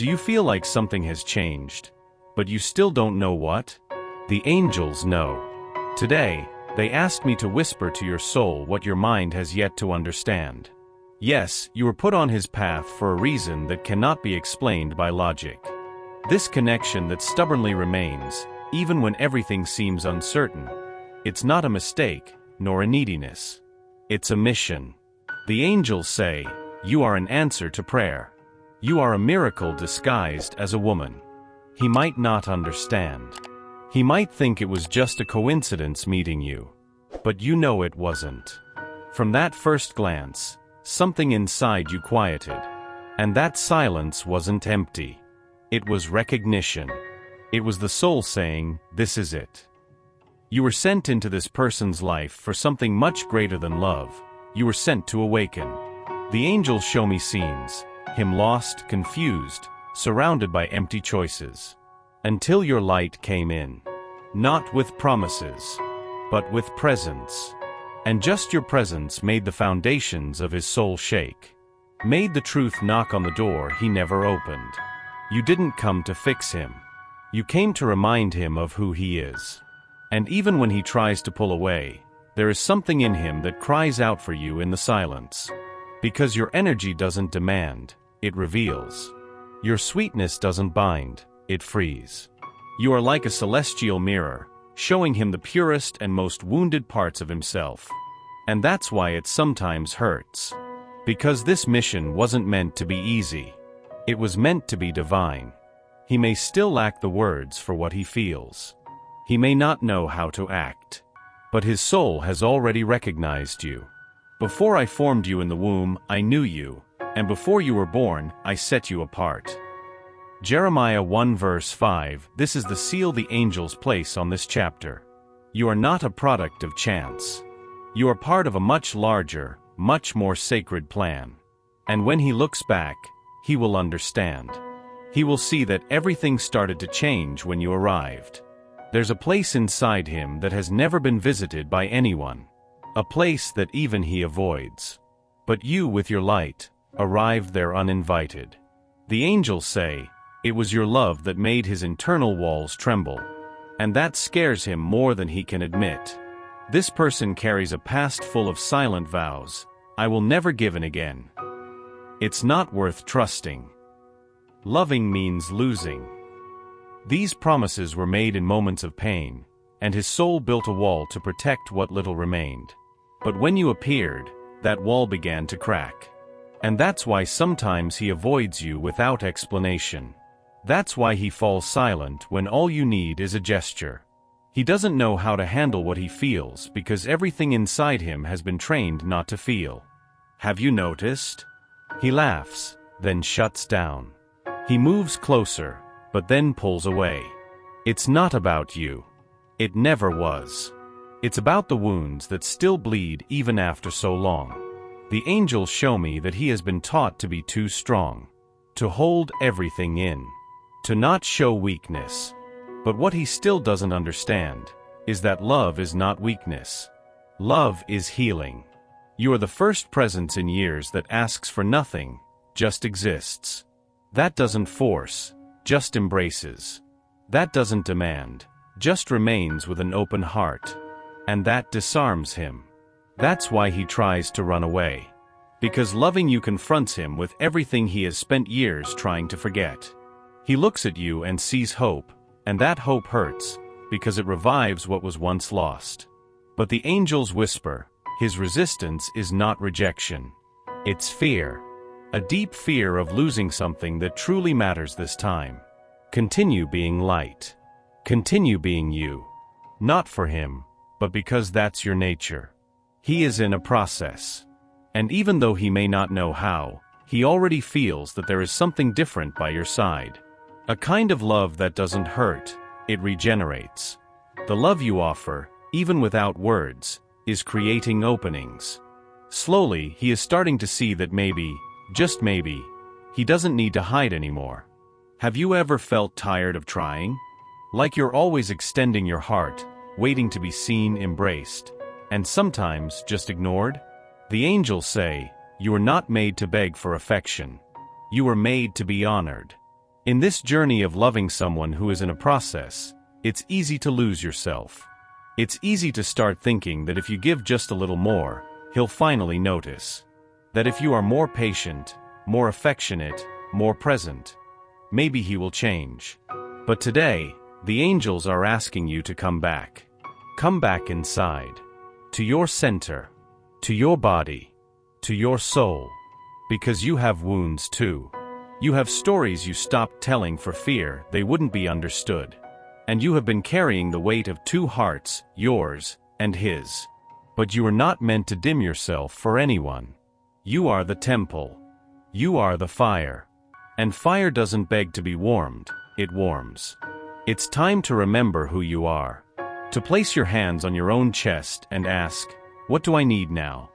Do you feel like something has changed, but you still don't know what? The angels know. Today, they asked me to whisper to your soul what your mind has yet to understand. Yes, you were put on his path for a reason that cannot be explained by logic. This connection that stubbornly remains, even when everything seems uncertain, it's not a mistake, nor a neediness. It's a mission. The angels say, you are an answer to prayer. You are a miracle disguised as a woman. He might not understand. He might think it was just a coincidence meeting you. But you know it wasn't. From that first glance, something inside you quieted. And that silence wasn't empty. It was recognition. It was the soul saying, this is it. You were sent into this person's life for something much greater than love. You were sent to awaken. The angels show me scenes, him lost, confused, surrounded by empty choices. Until your light came in. Not with promises, but with presence. And just your presence made the foundations of his soul shake. Made the truth knock on the door he never opened. You didn't come to fix him. You came to remind him of who he is. And even when he tries to pull away, there is something in him that cries out for you in the silence. Because your energy doesn't demand, it reveals. Your sweetness doesn't bind, it frees. You are like a celestial mirror, showing him the purest and most wounded parts of himself. And that's why it sometimes hurts. Because this mission wasn't meant to be easy. It was meant to be divine. He may still lack the words for what he feels. He may not know how to act. But his soul has already recognized you. Before I formed you in the womb, I knew you, and before you were born, I set you apart. Jeremiah 1 verse 5, this is the seal the angels place on this chapter. You are not a product of chance. You are part of a much larger, much more sacred plan. And when he looks back, he will understand. He will see that everything started to change when you arrived. There's a place inside him that has never been visited by anyone. A place that even he avoids. But you, with your light, arrived there uninvited. The angels say, it was your love that made his internal walls tremble. And that scares him more than he can admit. This person carries a past full of silent vows. I will never give in again. It's not worth trusting. Loving means losing. These promises were made in moments of pain, and his soul built a wall to protect what little remained. But when you appeared, that wall began to crack. And that's why sometimes he avoids you without explanation. That's why he falls silent when all you need is a gesture. He doesn't know how to handle what he feels because everything inside him has been trained not to feel. Have you noticed? He laughs, then shuts down. He moves closer, but then pulls away. It's not about you. It never was. It's about the wounds that still bleed even after so long. The angels show me that he has been taught to be too strong, to hold everything in, to not show weakness. But what he still doesn't understand is that love is not weakness. Love is healing. You are the first presence in years that asks for nothing, just exists. That doesn't force, just embraces. That doesn't demand, just remains with an open heart. And that disarms him. That's why he tries to run away. Because loving you confronts him with everything he has spent years trying to forget. He looks at you and sees hope, and that hope hurts, because it revives what was once lost. But the angels whisper, his resistance is not rejection. It's fear. A deep fear of losing something that truly matters this time. Continue being light. Continue being you. Not for him, but because that's your nature. He is in a process. And even though he may not know how, he already feels that there is something different by your side. A kind of love that doesn't hurt, it regenerates. The love you offer, even without words, is creating openings. Slowly, he is starting to see that maybe, just maybe, he doesn't need to hide anymore. Have you ever felt tired of trying? Like you're always extending your heart, waiting to be seen, embraced, and sometimes just ignored? The angels say, you were not made to beg for affection. You were made to be honored. In this journey of loving someone who is in a process, it's easy to lose yourself. It's easy to start thinking that if you give just a little more, he'll finally notice. That if you are more patient, more affectionate, more present, maybe he will change. But today, the angels are asking you to come back. Come back inside. To your center. To your body. To your soul. Because you have wounds too. You have stories you stopped telling for fear they wouldn't be understood. And you have been carrying the weight of two hearts, yours and his. But you are not meant to dim yourself for anyone. You are the temple. You are the fire. And fire doesn't beg to be warmed, it warms. It's time to remember who you are. To place your hands on your own chest and ask, what do I need now?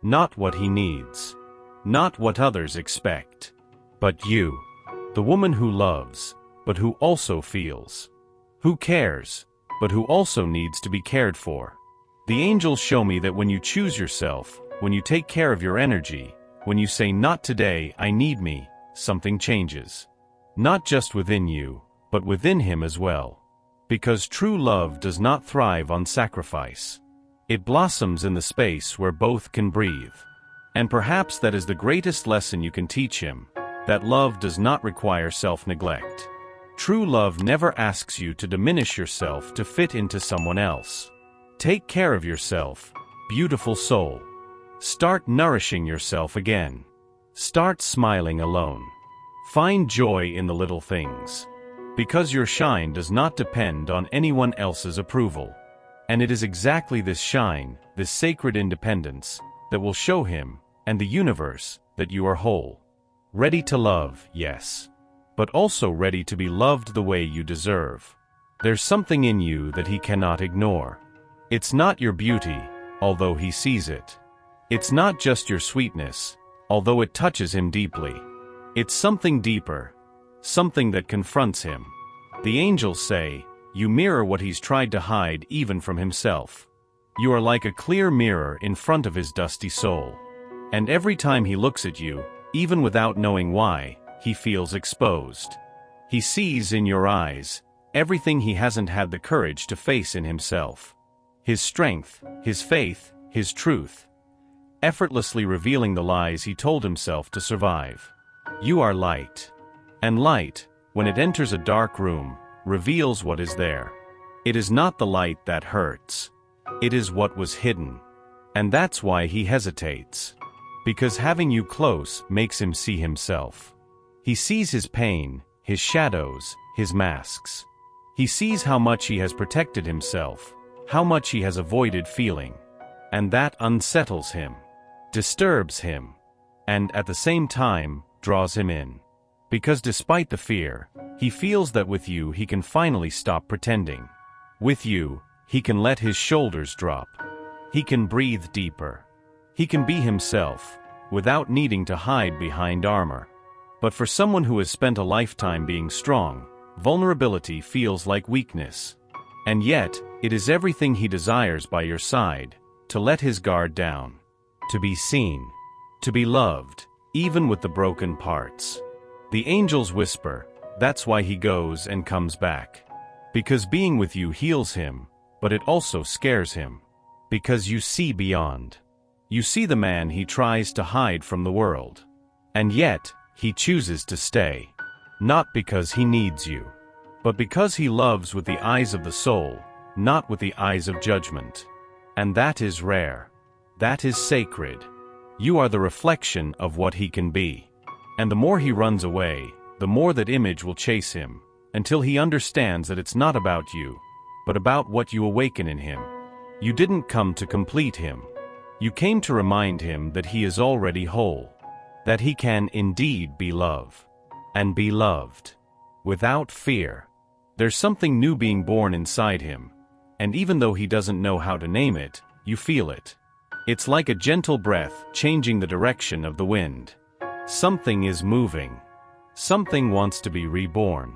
Not what he needs. Not what others expect. But you. The woman who loves, but who also feels. Who cares, but who also needs to be cared for. The angels show me that when you choose yourself, when you take care of your energy, when you say not today, I need me, something changes. Not just within you, but within him as well. Because true love does not thrive on sacrifice. It blossoms in the space where both can breathe. And perhaps that is the greatest lesson you can teach him, that love does not require self-neglect. True love never asks you to diminish yourself to fit into someone else. Take care of yourself, beautiful soul. Start nourishing yourself again. Start smiling alone. Find joy in the little things. Because your shine does not depend on anyone else's approval. And it is exactly this shine, this sacred independence, that will show him, and the universe, that you are whole. Ready to love, yes. But also ready to be loved the way you deserve. There's something in you that he cannot ignore. It's not your beauty, although he sees it. It's not just your sweetness, although it touches him deeply. It's something deeper, something that confronts him. The angels say, you mirror what he's tried to hide even from himself. You are like a clear mirror in front of his dusty soul. And every time he looks at you, even without knowing why, he feels exposed. He sees in your eyes everything he hasn't had the courage to face in himself. His strength, his faith, his truth. Effortlessly revealing the lies he told himself to survive. You are light. And light, when it enters a dark room, reveals what is there. It is not the light that hurts. It is what was hidden. And that's why he hesitates. Because having you close makes him see himself. He sees his pain, his shadows, his masks. He sees how much he has protected himself, how much he has avoided feeling. And that unsettles him, disturbs him, and at the same time, draws him in. Because despite the fear, he feels that with you he can finally stop pretending. With you, he can let his shoulders drop. He can breathe deeper. He can be himself, without needing to hide behind armor. But for someone who has spent a lifetime being strong, vulnerability feels like weakness. And yet, it is everything he desires by your side, to let his guard down. To be seen. To be loved, even with the broken parts. The angels whisper, that's why he goes and comes back. Because being with you heals him, but it also scares him. Because you see beyond. You see the man he tries to hide from the world. And yet, he chooses to stay. Not because he needs you, but because he loves with the eyes of the soul, not with the eyes of judgment. And that is rare. That is sacred. You are the reflection of what he can be. And the more he runs away, the more that image will chase him, until he understands that it's not about you, but about what you awaken in him. You didn't come to complete him. You came to remind him that he is already whole, that he can indeed be love, and be loved, without fear. There's something new being born inside him, and even though he doesn't know how to name it, you feel it. It's like a gentle breath changing the direction of the wind. Something is moving. Something wants to be reborn.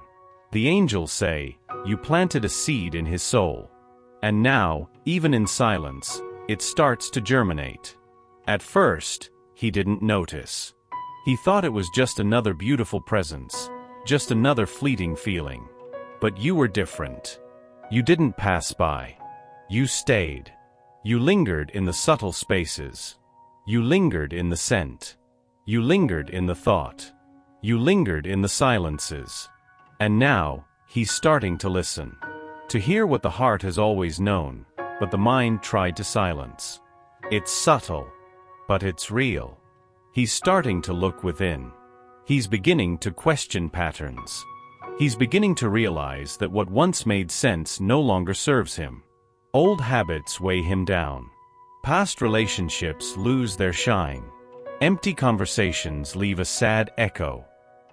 The angels say, you planted a seed in his soul. And now, even in silence, it starts to germinate. At first, he didn't notice. He thought it was just another beautiful presence, just another fleeting feeling. But you were different. You didn't pass by. You stayed. You lingered in the subtle spaces. You lingered in the scent. You lingered in the thought. You lingered in the silences. And now, he's starting to listen. To hear what the heart has always known, but the mind tried to silence. It's subtle, but it's real. He's starting to look within. He's beginning to question patterns. He's beginning to realize that what once made sense no longer serves him. Old habits weigh him down. Past relationships lose their shine. Empty conversations leave a sad echo.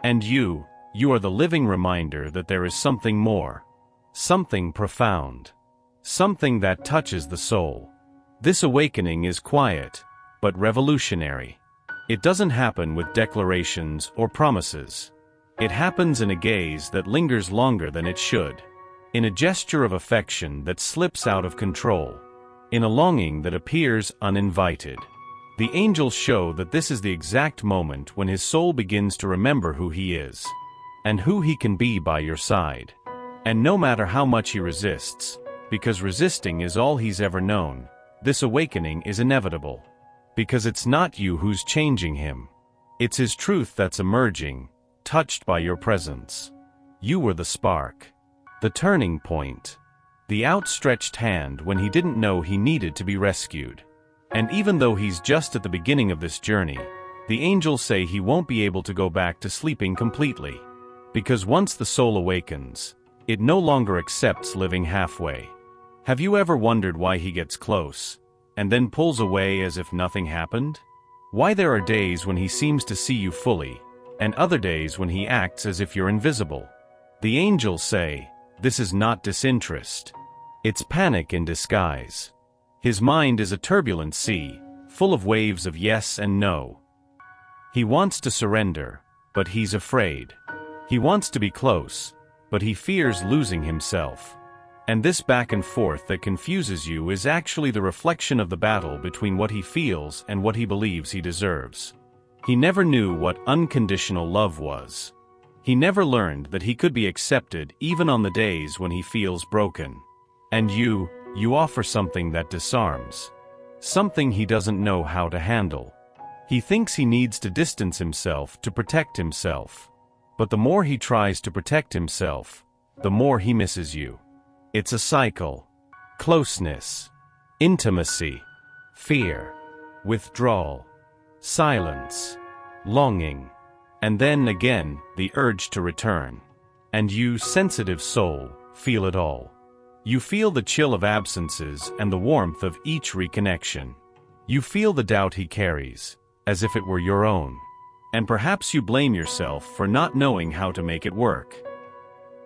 And you are the living reminder that there is something more. Something profound. Something that touches the soul. This awakening is quiet, but revolutionary. It doesn't happen with declarations or promises. It happens in a gaze that lingers longer than it should. In a gesture of affection that slips out of control. In a longing that appears uninvited. The angels show that this is the exact moment when his soul begins to remember who he is. And who he can be by your side. And no matter how much he resists, because resisting is all he's ever known, this awakening is inevitable. Because it's not you who's changing him. It's his truth that's emerging, touched by your presence. You were the spark. The turning point. The outstretched hand when he didn't know he needed to be rescued. And even though he's just at the beginning of this journey, the angels say he won't be able to go back to sleeping completely. Because once the soul awakens, it no longer accepts living halfway. Have you ever wondered why he gets close, and then pulls away as if nothing happened? Why there are days when he seems to see you fully, and other days when he acts as if you're invisible? The angels say, this is not disinterest. It's panic in disguise. His mind is a turbulent sea, full of waves of yes and no. He wants to surrender, but he's afraid. He wants to be close, but he fears losing himself. And this back and forth that confuses you is actually the reflection of the battle between what he feels and what he believes he deserves. He never knew what unconditional love was. He never learned that he could be accepted even on the days when he feels broken. And you offer something that disarms. Something he doesn't know how to handle. He thinks he needs to distance himself to protect himself. But the more he tries to protect himself, the more he misses you. It's a cycle. Closeness. Intimacy. Fear. Withdrawal. Silence. Longing. And then again, the urge to return. And you, sensitive soul, feel it all. You feel the chill of absences and the warmth of each reconnection. You feel the doubt he carries, as if it were your own. And perhaps you blame yourself for not knowing how to make it work.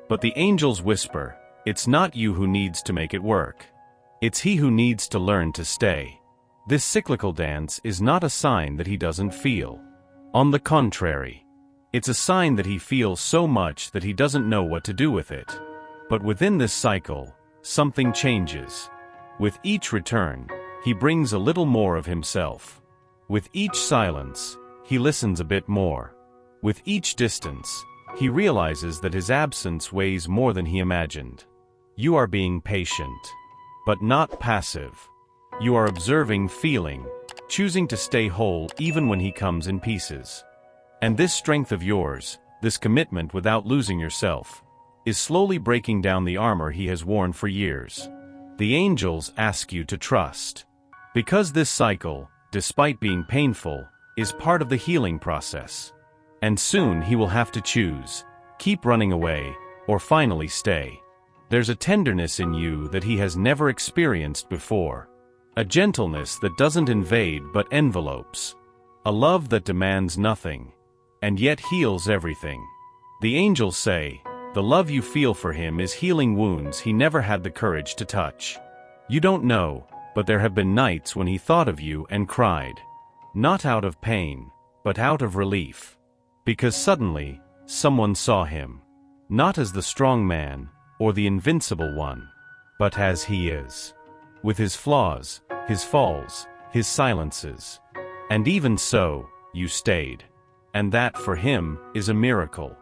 But the angels whisper, it's not you who needs to make it work. It's he who needs to learn to stay. This cyclical dance is not a sign that he doesn't feel. On the contrary, it's a sign that he feels so much that he doesn't know what to do with it. But within this cycle, something changes. With each return, he brings a little more of himself. With each silence, he listens a bit more. With each distance, he realizes that his absence weighs more than he imagined. You are being patient, but not passive. You are observing, feeling, choosing to stay whole even when he comes in pieces. And this strength of yours, this commitment without losing yourself, is slowly breaking down the armor he has worn for years. The angels ask you to trust. Because this cycle, despite being painful, is part of the healing process. And soon he will have to choose, keep running away, or finally stay. There's a tenderness in you that he has never experienced before. A gentleness that doesn't invade but envelopes. A love that demands nothing, and yet heals everything. The angels say, the love you feel for him is healing wounds he never had the courage to touch. You don't know, but there have been nights when he thought of you and cried. Not out of pain, but out of relief. Because suddenly, someone saw him. Not as the strong man, or the invincible one, but as he is. With his flaws, his falls, his silences. And even so, you stayed. And that for him is a miracle.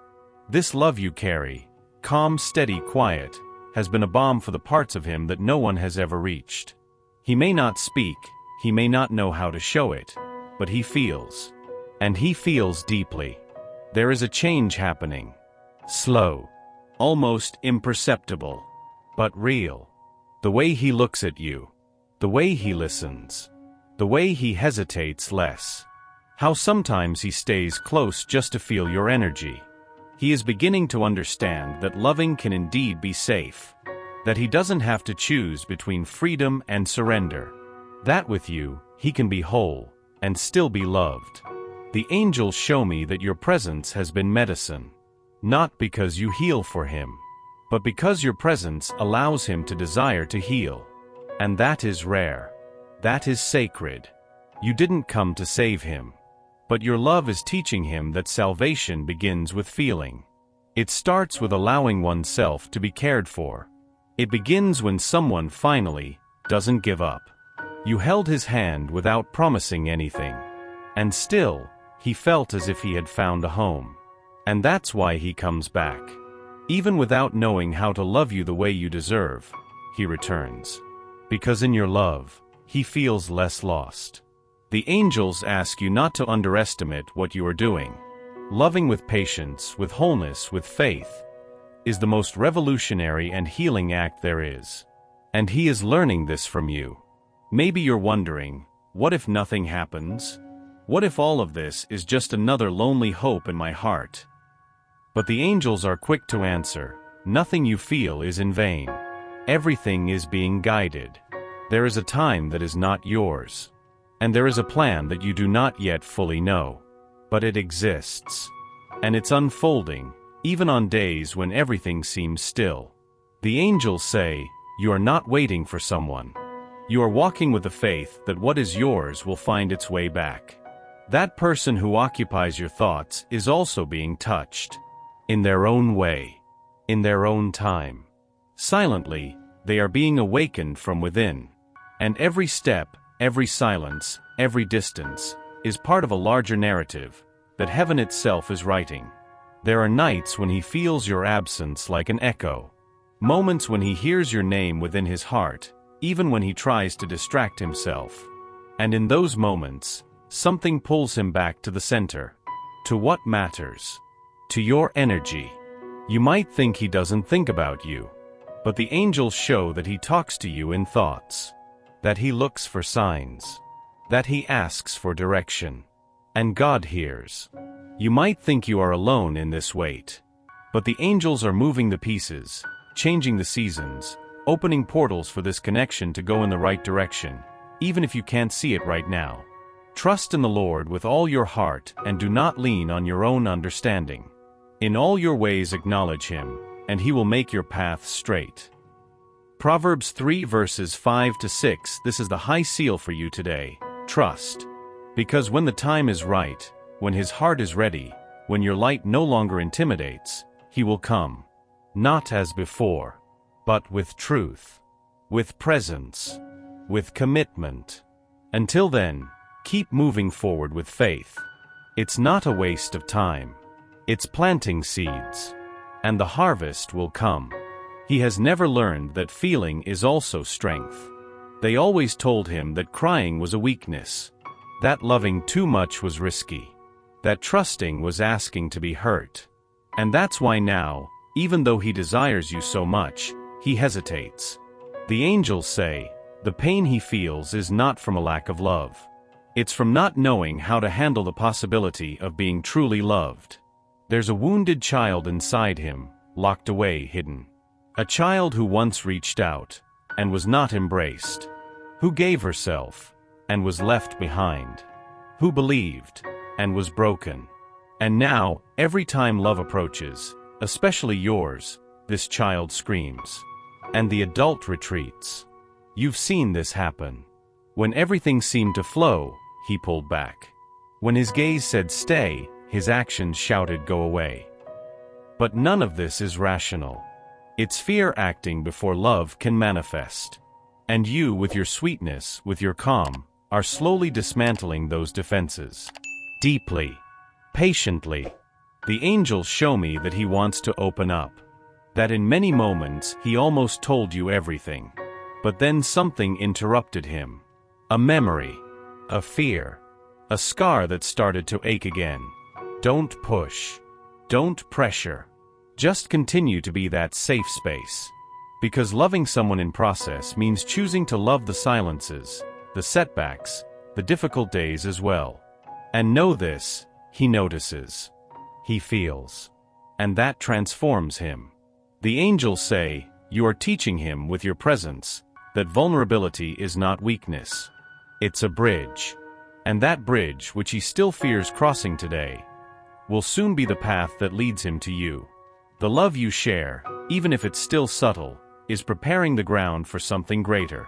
This love you carry, calm, steady, quiet, has been a balm for the parts of him that no one has ever reached. He may not speak, he may not know how to show it, but he feels. And he feels deeply. There is a change happening. Slow. Almost imperceptible. But real. The way he looks at you. The way he listens. The way he hesitates less. How sometimes he stays close just to feel your energy. He is beginning to understand that loving can indeed be safe. That he doesn't have to choose between freedom and surrender. That with you, he can be whole, and still be loved. The angels show me that your presence has been medicine. Not because you heal for him, but because your presence allows him to desire to heal. And that is rare. That is sacred. You didn't come to save him. But your love is teaching him that salvation begins with feeling. It starts with allowing oneself to be cared for. It begins when someone finally doesn't give up. You held his hand without promising anything. And still, he felt as if he had found a home. And that's why he comes back. Even without knowing how to love you the way you deserve, he returns. Because in your love, he feels less lost. The angels ask you not to underestimate what you are doing. Loving with patience, with wholeness, with faith, is the most revolutionary and healing act there is. And he is learning this from you. Maybe you're wondering, what if nothing happens? What if all of this is just another lonely hope in my heart? But the angels are quick to answer, nothing you feel is in vain. Everything is being guided. There is a time that is not yours. And there is a plan that you do not yet fully know. But it exists. And it's unfolding, even on days when everything seems still. The angels say, you are not waiting for someone. You are walking with the faith that what is yours will find its way back. That person who occupies your thoughts is also being touched. In their own way. In their own time. Silently, they are being awakened from within. And every step, every silence, every distance, is part of a larger narrative that heaven itself is writing. There are nights when he feels your absence like an echo. Moments when he hears your name within his heart, even when he tries to distract himself. And in those moments, something pulls him back to the center. To what matters. To your energy. You might think he doesn't think about you. But the angels show that he talks to you in thoughts. That he looks for signs. That he asks for direction. And God hears. You might think you are alone in this wait. But the angels are moving the pieces, changing the seasons, opening portals for this connection to go in the right direction, even if you can't see it right now. Trust in the Lord with all your heart and do not lean on your own understanding. In all your ways acknowledge him, and he will make your path straight. Proverbs 3 verses 5 to 6. This is the high seal for you today. Trust. Because when the time is right, when his heart is ready, when your light no longer intimidates, he will come. Not as before, but with truth, with presence, with commitment. Until then, keep moving forward with faith. It's not a waste of time. It's planting seeds. And the harvest will come. He has never learned that feeling is also strength. They always told him that crying was a weakness. That loving too much was risky. That trusting was asking to be hurt. And that's why now, even though he desires you so much, he hesitates. The angels say, the pain he feels is not from a lack of love. It's from not knowing how to handle the possibility of being truly loved. There's a wounded child inside him, locked away, hidden. A child who once reached out, and was not embraced. Who gave herself, and was left behind. Who believed, and was broken. And now, every time love approaches, especially yours, this child screams. And the adult retreats. You've seen this happen. When everything seemed to flow, he pulled back. When his gaze said stay, his actions shouted go away. But none of this is rational. It's fear acting before love can manifest. And you, with your sweetness, with your calm, are slowly dismantling those defenses. Deeply. Patiently. The angels show me that he wants to open up. That in many moments he almost told you everything. But then something interrupted him. A memory. A fear. A scar that started to ache again. Don't push. Don't pressure. Just continue to be that safe space. Because loving someone in process means choosing to love the silences, the setbacks, the difficult days as well. And know this, he notices. He feels. And that transforms him. The angels say, you are teaching him with your presence, that vulnerability is not weakness. It's a bridge. And that bridge, which he still fears crossing today, will soon be the path that leads him to you. The love you share, even if it's still subtle, is preparing the ground for something greater.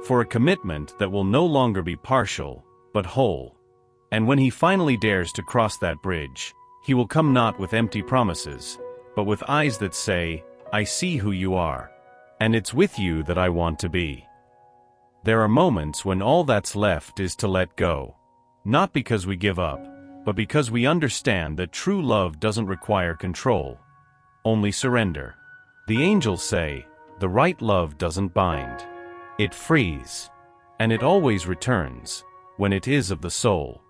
For a commitment that will no longer be partial, but whole. And when he finally dares to cross that bridge, he will come not with empty promises, but with eyes that say, I see who you are. And it's with you that I want to be. There are moments when all that's left is to let go. Not because we give up, but because we understand that true love doesn't require control. Only surrender. The angels say, the right love doesn't bind. It frees. And it always returns, when it is of the soul.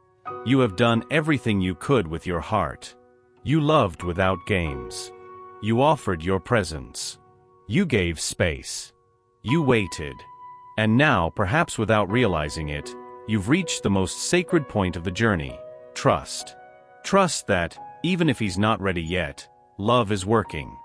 You have done everything you could with your heart. You loved without games. You offered your presence. You gave space. You waited. And now, perhaps without realizing it, you've reached the most sacred point of the journey. Trust. Trust that, even if he's not ready yet, love is working.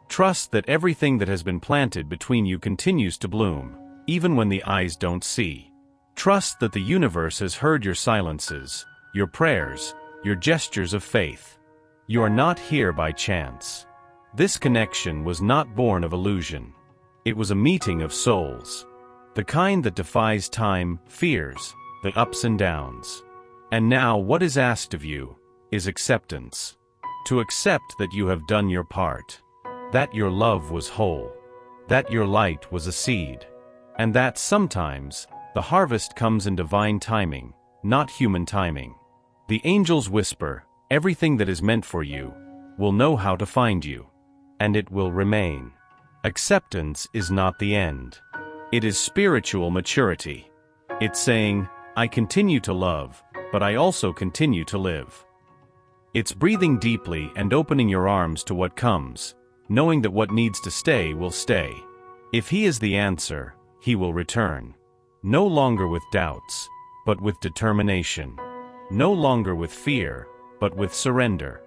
Trust that everything that has been planted between you continues to bloom, even when the eyes don't see. Trust that the universe has heard your silences, your prayers, your gestures of faith. You are not here by chance. This connection was not born of illusion. It was a meeting of souls. The kind that defies time, fears, the ups and downs. And now what is asked of you is acceptance. To accept that you have done your part. That your love was whole. That your light was a seed. And that sometimes, the harvest comes in divine timing, not human timing. The angels whisper, everything that is meant for you, will know how to find you. And it will remain. Acceptance is not the end. It is spiritual maturity. It's saying, I continue to love, but I also continue to live. It's breathing deeply and opening your arms to what comes, knowing that what needs to stay will stay. If he is the answer, he will return. No longer with doubts, but with determination. No longer with fear, but with surrender.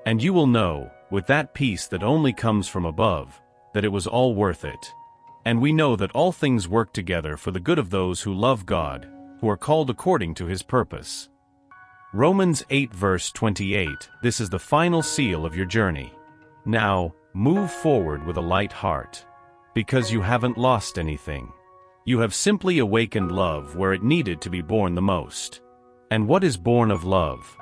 And you will know, with that peace that only comes from above, that it was all worth it. And we know that all things work together for the good of those who love God, who are called according to his purpose. Romans 8 verse 28, this is the final seal of your journey. Now, move forward with a light heart. Because you haven't lost anything. You have simply awakened love where it needed to be born the most. And what is born of love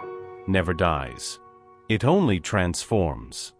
never dies. It only transforms.